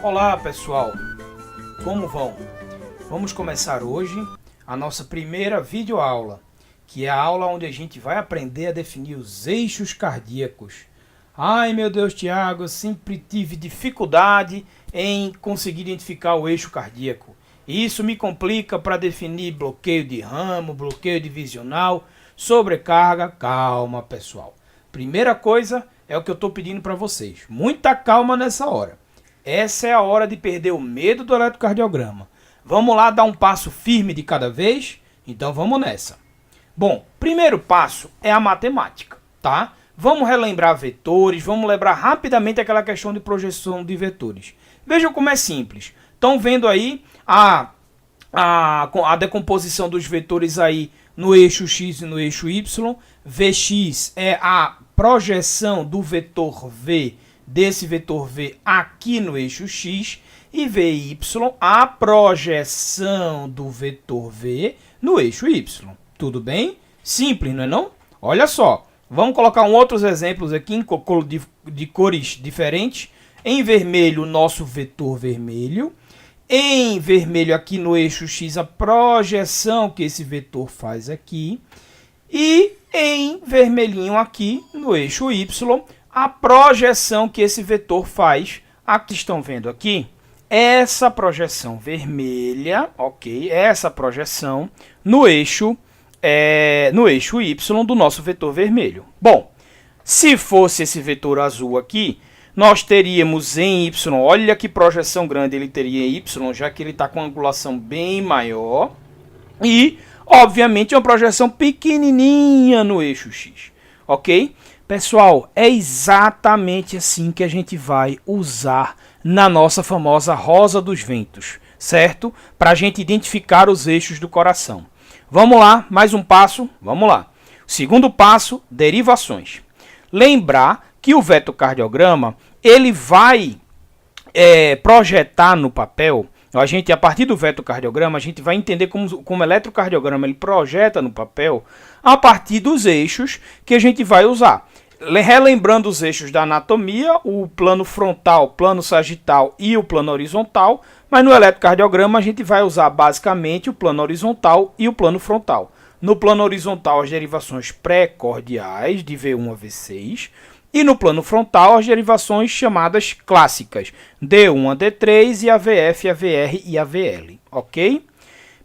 Olá pessoal, como vão? Vamos começar hoje a nossa primeira videoaula, que é a aula onde a gente vai aprender a definir os eixos cardíacos. Ai meu Deus, Tiago, eu sempre tive dificuldade em conseguir identificar o eixo cardíaco. Isso me complica para definir bloqueio de ramo, bloqueio divisional, sobrecarga. Calma pessoal, primeira coisa é o que eu estou pedindo para vocês, muita calma nessa hora. Essa é a hora de perder o medo do eletrocardiograma. Vamos lá dar um passo firme de cada vez? Então vamos nessa. Bom, primeiro passo é a matemática, tá? Vamos relembrar vetores, vamos lembrar rapidamente aquela questão de projeção de vetores. Vejam como é simples. Estão vendo aí a decomposição dos vetores aí no eixo X e no eixo Y. Vx é a projeção do vetor V, desse vetor V aqui no eixo X, e Vy a projeção do vetor V no eixo Y. Tudo bem? Simples, não é não? Olha só, vamos colocar outros exemplos aqui de cores diferentes. Em vermelho, o nosso vetor vermelho. Em vermelho aqui no eixo X, a projeção que esse vetor faz aqui. E em vermelhinho aqui no eixo Y, a projeção que esse vetor faz. Aqui estão vendo aqui, essa projeção vermelha, ok? Essa projeção no eixo Y do nosso vetor vermelho. Bom, se fosse esse vetor azul aqui, nós teríamos em Y, olha que projeção grande ele teria em Y, já que ele está com uma angulação bem maior. E, obviamente, uma projeção pequenininha no eixo X, ok? Pessoal, é exatamente assim que a gente vai usar na nossa famosa rosa dos ventos, certo? Para a gente identificar os eixos do coração. Vamos lá, mais um passo, vamos lá. Segundo passo, derivações. Lembrar que o vetocardiograma, ele vai projetar no papel. A partir do vetocardiograma, a gente vai entender como o eletrocardiograma ele projeta no papel a partir dos eixos que a gente vai usar. Relembrando os eixos da anatomia, o plano frontal, plano sagital e o plano horizontal, mas no eletrocardiograma a gente vai usar basicamente o plano horizontal e o plano frontal. No plano horizontal, as derivações pré-cordiais de V1 a V6, e no plano frontal, as derivações chamadas clássicas, D1 a D3 e AVF, AVR e AVL, ok?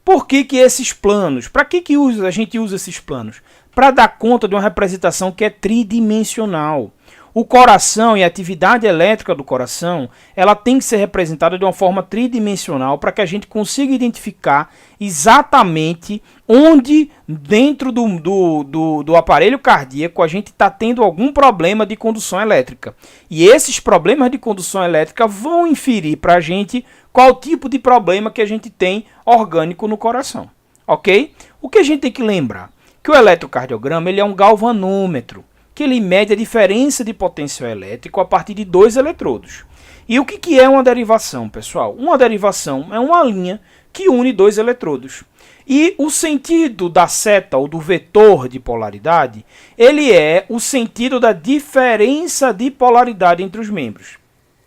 Por que esses planos? Para que a gente usa esses planos? Para dar conta de uma representação que é tridimensional. O coração e a atividade elétrica do coração, ela tem que ser representada de uma forma tridimensional para que a gente consiga identificar exatamente onde dentro do aparelho cardíaco a gente está tendo algum problema de condução elétrica. E esses problemas de condução elétrica vão inferir para a gente qual tipo de problema que a gente tem orgânico no coração, ok? O que a gente tem que lembrar? Que o eletrocardiograma ele é um galvanômetro, que ele mede a diferença de potencial elétrico a partir de dois eletrodos. E o que é uma derivação, pessoal? Uma derivação é uma linha que une dois eletrodos. E o sentido da seta ou do vetor de polaridade, ele é o sentido da diferença de polaridade entre os membros.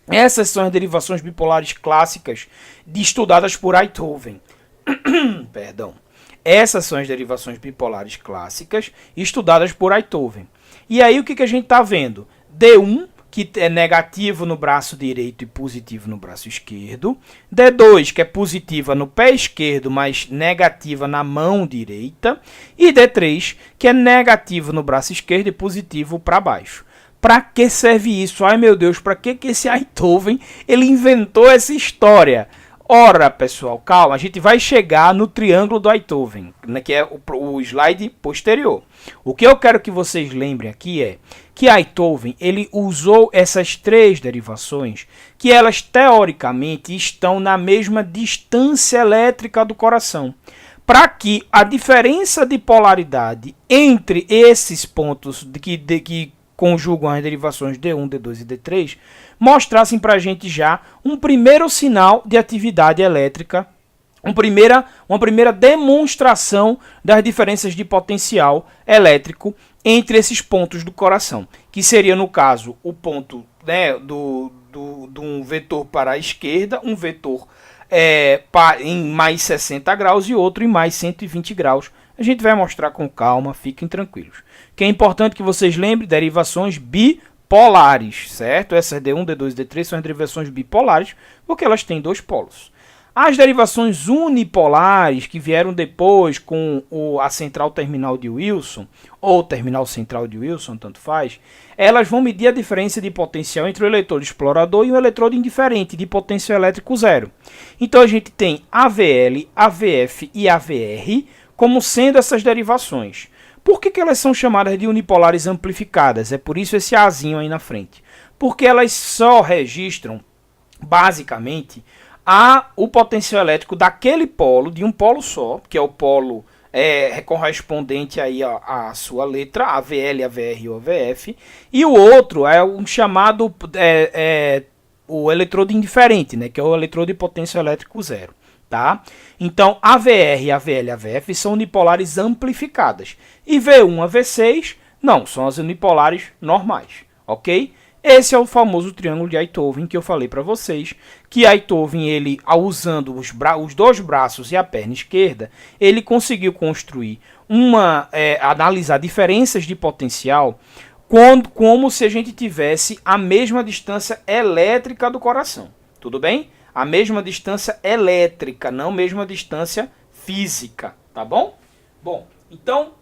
Essas são as derivações bipolares clássicas estudadas por Einthoven. Perdão. Essas são as derivações bipolares clássicas estudadas por Einthoven. E aí o que a gente está vendo? D1, que é negativo no braço direito e positivo no braço esquerdo. D2, que é positiva no pé esquerdo, mas negativa na mão direita. E D3, que é negativo no braço esquerdo e positivo para baixo. Para que serve isso? Ai meu Deus, para que esse Einthoven ele inventou essa história? Ora, pessoal, calma, a gente vai chegar no triângulo do Einthoven, né, que é o slide posterior. O que eu quero que vocês lembrem aqui é que Einthoven ele usou essas três derivações, que elas teoricamente estão na mesma distância elétrica do coração, para que a diferença de polaridade entre esses pontos que conjugam as derivações D1, D2 e D3, mostrassem para a gente já um primeiro sinal de atividade elétrica, uma primeira demonstração das diferenças de potencial elétrico entre esses pontos do coração, que seria, no caso, o ponto, né, do vetor para a esquerda, um vetor em mais 60 graus e outro em mais 120 graus. A gente vai mostrar com calma, fiquem tranquilos. Que é importante que vocês lembrem derivações bipolares, certo? Essas D1, D2 e D3 são as derivações bipolares, porque elas têm dois polos. As derivações unipolares, que vieram depois com a central terminal de Wilson, ou terminal central de Wilson, tanto faz, elas vão medir a diferença de potencial entre o eletrodo explorador e o eletrodo indiferente, de potencial elétrico zero. Então a gente tem AVL, AVF e AVR como sendo essas derivações. Por que elas são chamadas de unipolares amplificadas? É por isso esse Azinho aí na frente. Porque elas só registram, basicamente, o potencial elétrico daquele polo, de um polo só, que é o polo correspondente aí à sua letra, AVL, AVR e AVF, e o outro é um chamado o eletrodo indiferente, né, que é o eletrodo de potencial elétrico zero. Tá? Então, AVR, AVL e AVF são unipolares amplificadas. E V1 a V6, não, são as unipolares normais, ok? Esse é o famoso triângulo de Einthoven que eu falei para vocês, que Einthoven, ele, usando os dois braços e a perna esquerda, ele conseguiu construir analisar diferenças de potencial como se a gente tivesse a mesma distância elétrica do coração, tudo bem? A mesma distância elétrica, não a mesma distância física, tá bom? Bom, então,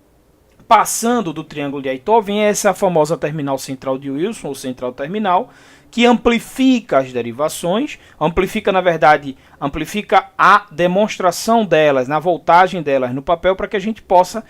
passando do triângulo de Einthoven, essa é a famosa terminal central de Wilson, ou central terminal, que amplifica as derivações, amplifica, na verdade, amplifica a demonstração delas, na voltagem delas no papel, para que a gente possa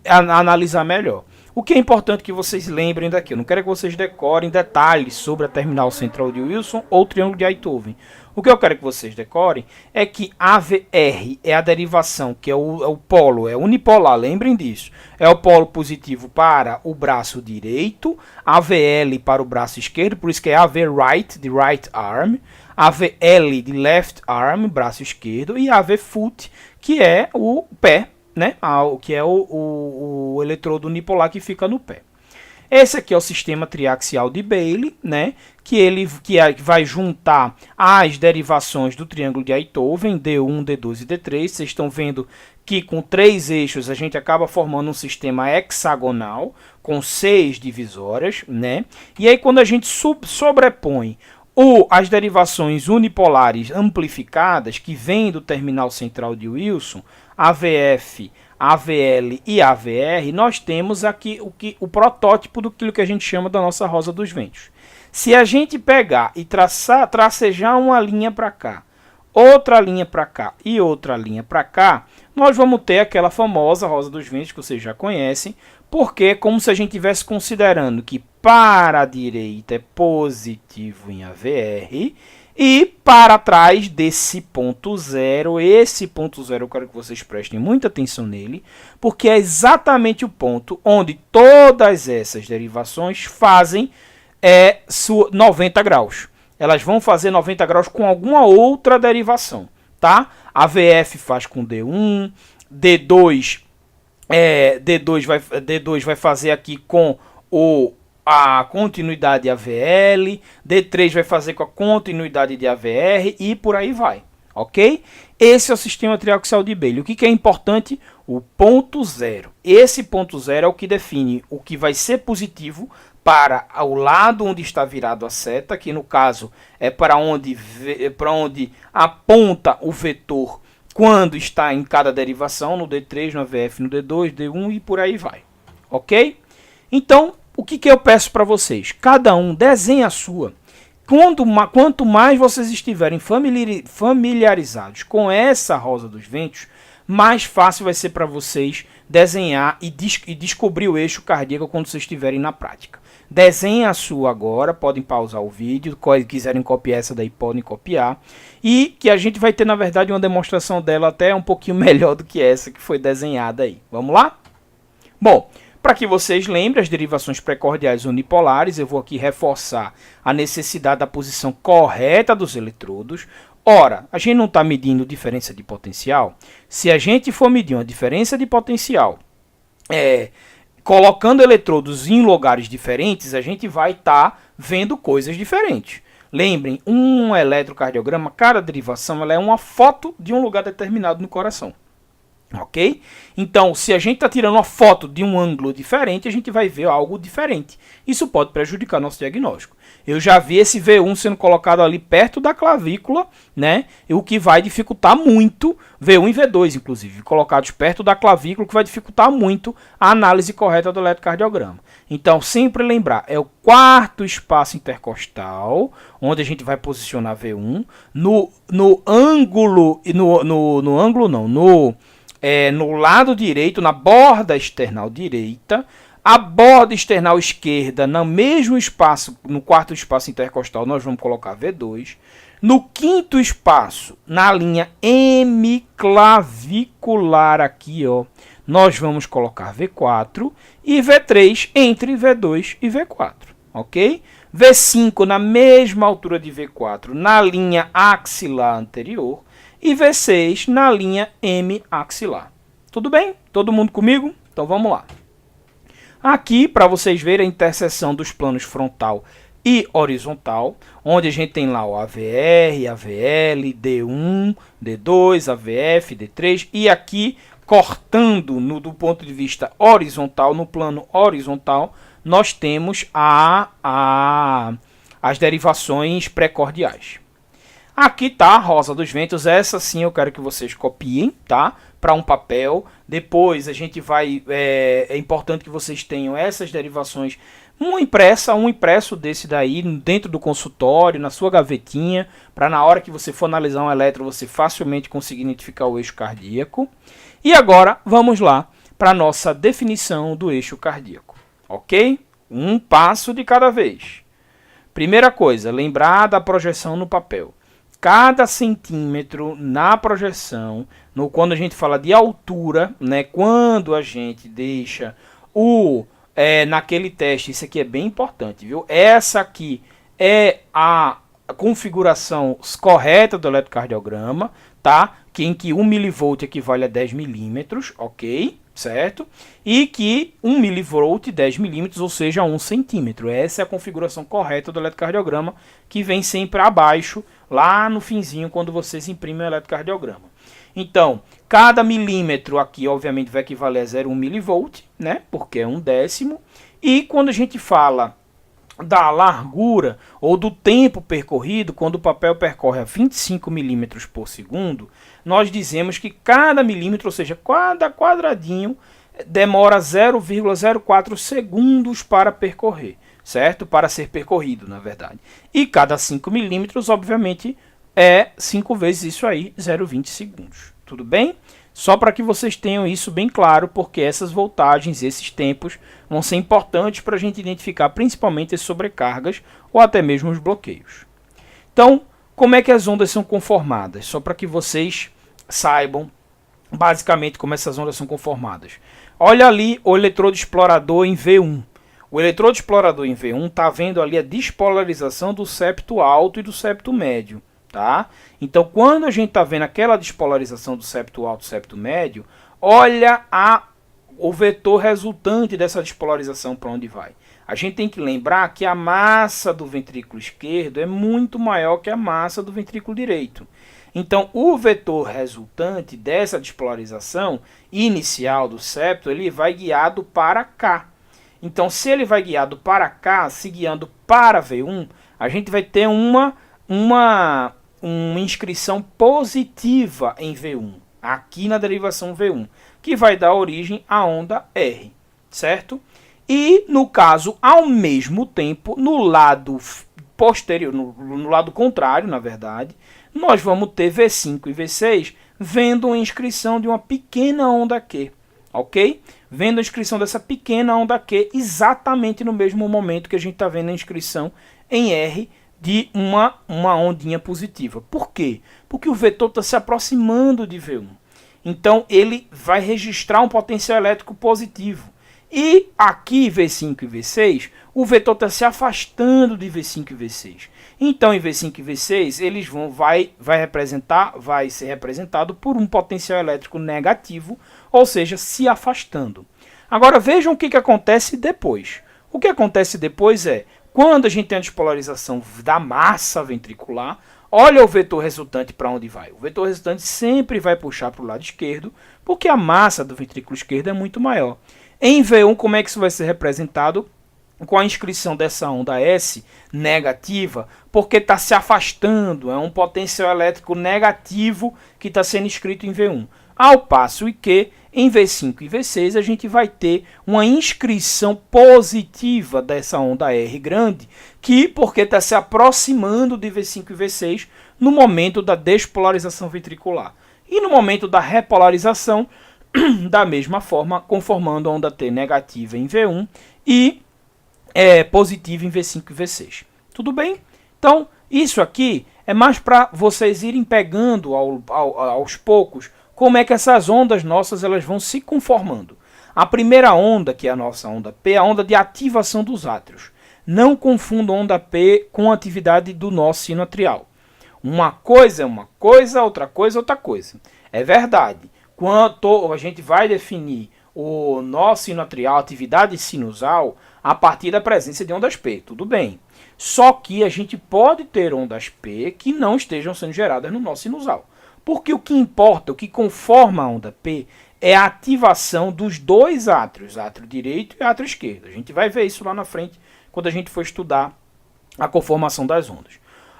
analisar melhor. O que é importante que vocês lembrem daqui, eu não quero que vocês decorem detalhes sobre a terminal central de Wilson ou o triângulo de Einthoven. O que eu quero que vocês decorem é que AVR é a derivação, que é o polo, é unipolar, lembrem disso. É o polo positivo para o braço direito, AVL para o braço esquerdo, por isso que é AV right, de right arm, AVL de left arm, braço esquerdo, e AV foot, que é o pé, né? Que é o eletrodo unipolar que fica no pé. Esse aqui é o sistema triaxial de Bailey, né? Que vai juntar as derivações do triângulo de Einthoven, D1, D2 e D3. Vocês estão vendo que com 3 eixos a gente acaba formando um sistema hexagonal com 6 divisórias, né? E aí quando a gente sobrepõe as derivações unipolares amplificadas que vêm do terminal central de Wilson, AVF, AVL e AVR, nós temos aqui o protótipo do que a gente chama da nossa rosa dos ventos. Se a gente pegar e tracejar uma linha para cá, outra linha para cá e outra linha para cá, nós vamos ter aquela famosa rosa dos ventos que vocês já conhecem, porque é como se a gente estivesse considerando que para a direita é positivo em AVR e para trás desse ponto zero, esse ponto zero eu quero que vocês prestem muita atenção nele, porque é exatamente o ponto onde todas essas derivações fazem 90 graus. Elas vão fazer 90 graus com alguma outra derivação, tá? A VF faz com D1, D2 vai fazer aqui com a continuidade de AVL, D3 vai fazer com a continuidade de AVR e por aí vai, ok? Esse é o sistema triaxial de Bailey. O que é importante? O ponto zero. Esse ponto zero é o que define o que vai ser positivo para o lado onde está virado a seta, que no caso é para onde aponta o vetor quando está em cada derivação, no D3, no AVF, no D2, D1 e por aí vai, ok? Então, o que eu peço para vocês? Cada um desenhe a sua. Quanto mais vocês estiverem familiarizados com essa rosa dos ventos, mais fácil vai ser para vocês desenhar e descobrir o eixo cardíaco quando vocês estiverem na prática. Desenhem a sua agora, podem pausar o vídeo, se quiserem copiar essa daí podem copiar. E que a gente vai ter na verdade uma demonstração dela até um pouquinho melhor do que essa que foi desenhada aí. Vamos lá? Bom, para que vocês lembrem as derivações precordiais unipolares, eu vou aqui reforçar a necessidade da posição correta dos eletrodos. Ora, a gente não está medindo diferença de potencial. Se a gente for medir uma diferença de potencial, colocando eletrodos em lugares diferentes, a gente vai estar vendo coisas diferentes. Lembrem, um eletrocardiograma, cada derivação ela é uma foto de um lugar determinado no coração. Ok? Então, se a gente está tirando uma foto de um ângulo diferente, a gente vai ver algo diferente. Isso pode prejudicar nosso diagnóstico. Eu já vi esse V1 sendo colocado ali perto da clavícula, né? O que vai dificultar muito, V1 e V2, inclusive, colocados perto da clavícula, o que vai dificultar muito a análise correta do eletrocardiograma. Então, sempre lembrar, é o quarto espaço intercostal, onde a gente vai posicionar V1, no ângulo, no lado direito, na borda external direita, a borda external esquerda, no mesmo espaço, no quarto espaço intercostal, nós vamos colocar V2. No quinto espaço, na linha hemiclavicular aqui, ó, nós vamos colocar V4 e V3 entre V2 e V4, ok? V5 na mesma altura de V4, na linha axilar anterior, e V6 na linha hemiaxilar. Tudo bem? Todo mundo comigo? Então vamos lá. Aqui, para vocês verem a interseção dos planos frontal e horizontal, onde a gente tem lá o AVR, AVL, D1, D2, AVF, D3, e aqui, cortando do ponto de vista horizontal, no plano horizontal, nós temos as derivações precordiais. Aqui está a rosa dos ventos, essa sim eu quero que vocês copiem, tá? Para um papel. Depois a gente vai, é importante que vocês tenham essas derivações, um impresso desse daí, dentro do consultório, na sua gavetinha, para na hora que você for analisar um eletro, você facilmente conseguir identificar o eixo cardíaco. E agora, vamos lá para a nossa definição do eixo cardíaco, ok? Um passo de cada vez. Primeira coisa, lembrar da projeção no papel. Cada centímetro na projeção, quando a gente fala de altura, né, quando a gente deixa naquele teste, isso aqui é bem importante, viu? Essa aqui é a configuração correta do eletrocardiograma, tá? Em que 1 mV equivale a 10 milímetros, ok? Certo? E que 1 mV, 10 milímetros, ou seja, 1 centímetro. Essa é a configuração correta do eletrocardiograma, que vem sempre abaixo, lá no finzinho, quando vocês imprimem o eletrocardiograma. Então, cada milímetro aqui, obviamente, vai equivaler a 0,1 mV, né? Porque é 1/10. E quando a gente fala da largura ou do tempo percorrido, quando o papel percorre a 25 milímetros por segundo, nós dizemos que cada milímetro, ou seja, cada quadradinho, demora 0,04 segundos para percorrer, certo? Para ser percorrido, na verdade. E cada 5 milímetros, obviamente, é 5 vezes isso aí, 0,20 segundos. Tudo bem? Só para que vocês tenham isso bem claro, porque essas voltagens, esses tempos, vão ser importantes para a gente identificar principalmente as sobrecargas ou até mesmo os bloqueios. Então, como é que as ondas são conformadas? Só para que vocês saibam basicamente como essas ondas são conformadas. Olha ali o eletrodo explorador em V1. O eletrodo explorador em V1 está vendo ali a despolarização do septo alto e do septo médio. Tá? Então, quando a gente está vendo aquela despolarização do septo alto e septo médio, olha o vetor resultante dessa despolarização para onde vai. A gente tem que lembrar que a massa do ventrículo esquerdo é muito maior que a massa do ventrículo direito. Então, o vetor resultante dessa despolarização inicial do septo, ele vai guiado para cá. Então, se ele vai guiado para cá, se guiando para V1, a gente vai ter uma inscrição positiva em V1, aqui na derivação V1, que vai dar origem à onda R, certo? E, no caso, ao mesmo tempo, no lado posterior, no lado contrário, na verdade, nós vamos ter V5 e V6 vendo a inscrição de uma pequena onda Q, ok? Vendo a inscrição dessa pequena onda Q exatamente no mesmo momento que a gente está vendo a inscrição em R de uma ondinha positiva. Por quê? Porque o vetor está se aproximando de V1. Então, ele vai registrar um potencial elétrico positivo. E aqui, V5 e V6, o vetor está se afastando de V5 e V6. Então, em V5 e V6, eles vai ser representado por um potencial elétrico negativo, ou seja, se afastando. Agora, vejam o que acontece depois. O que acontece depois é, Quando a gente tem a despolarização da massa ventricular, olha o vetor resultante para onde vai. O vetor resultante sempre vai puxar para o lado esquerdo, porque a massa do ventrículo esquerdo é muito maior. Em V1, como é que isso vai ser representado? Com a inscrição dessa onda S negativa, porque está se afastando, é um potencial elétrico negativo que está sendo escrito em V1. Ao passo que em V5 e V6 a gente vai ter uma inscrição positiva dessa onda R grande, que porque está se aproximando de V5 e V6 no momento da despolarização ventricular. E no momento da repolarização, da mesma forma, conformando a onda T negativa em V1 e positivo em V5 e V6. Tudo bem? Então, isso aqui é mais para vocês irem pegando aos poucos como é que essas ondas nossas elas vão se conformando. A primeira onda, que é a nossa onda P, é a onda de ativação dos átrios. Não confunda onda P com a atividade do nó sino atrial. Uma coisa é uma coisa, outra coisa é outra coisa. É verdade. Quando a gente vai definir o nó sino atrial, atividade sinusal, a partir da presença de ondas P, tudo bem. Só que a gente pode ter ondas P que não estejam sendo geradas no nó sinusal. Porque o que importa, o que conforma a onda P, é a ativação dos dois átrios, átrio direito e átrio esquerdo. A gente vai ver isso lá na frente, quando a gente for estudar a conformação das ondas.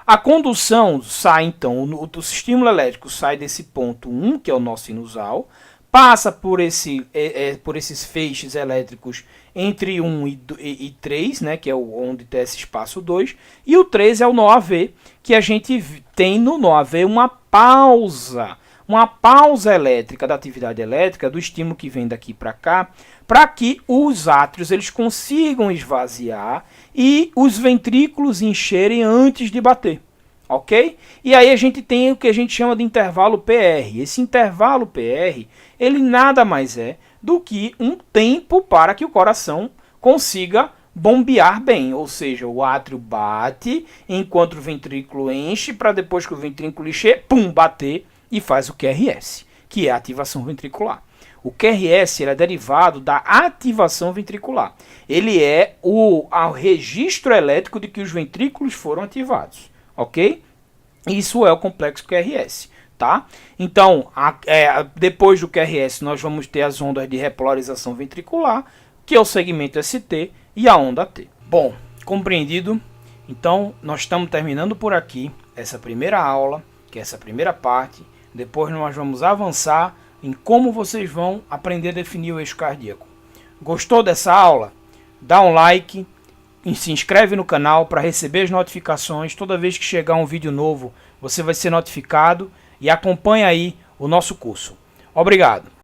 A condução sai, então, o estímulo elétrico sai desse ponto 1, que é o nó sinusal, passa por esses feixes elétricos entre 1 e 3, né, que é onde tem esse espaço 2, e o 3 é o nó AV, que a gente tem no nó AV uma pausa elétrica da atividade elétrica, do estímulo que vem daqui para cá, para que os átrios eles consigam esvaziar e os ventrículos encherem antes de bater. Ok? E aí a gente tem o que a gente chama de intervalo PR. Esse intervalo PR, ele nada mais é do que um tempo para que o coração consiga bombear bem. Ou seja, o átrio bate enquanto o ventrículo enche, para depois que o ventrículo encher, pum, bater e faz o QRS, que é a ativação ventricular. O QRS ele é derivado da ativação ventricular. Ele é o registro elétrico de que os ventrículos foram ativados. Ok? Isso é o complexo QRS, tá? Então, depois do QRS, nós vamos ter as ondas de repolarização ventricular, que é o segmento ST e a onda T. Bom, compreendido? Então, nós estamos terminando por aqui essa primeira aula, que é essa primeira parte. Depois nós vamos avançar em como vocês vão aprender a definir o eixo cardíaco. Gostou dessa aula? Dá um like. E se inscreve no canal para receber as notificações. Toda vez que chegar um vídeo novo, você vai ser notificado. E acompanha aí o nosso curso. Obrigado!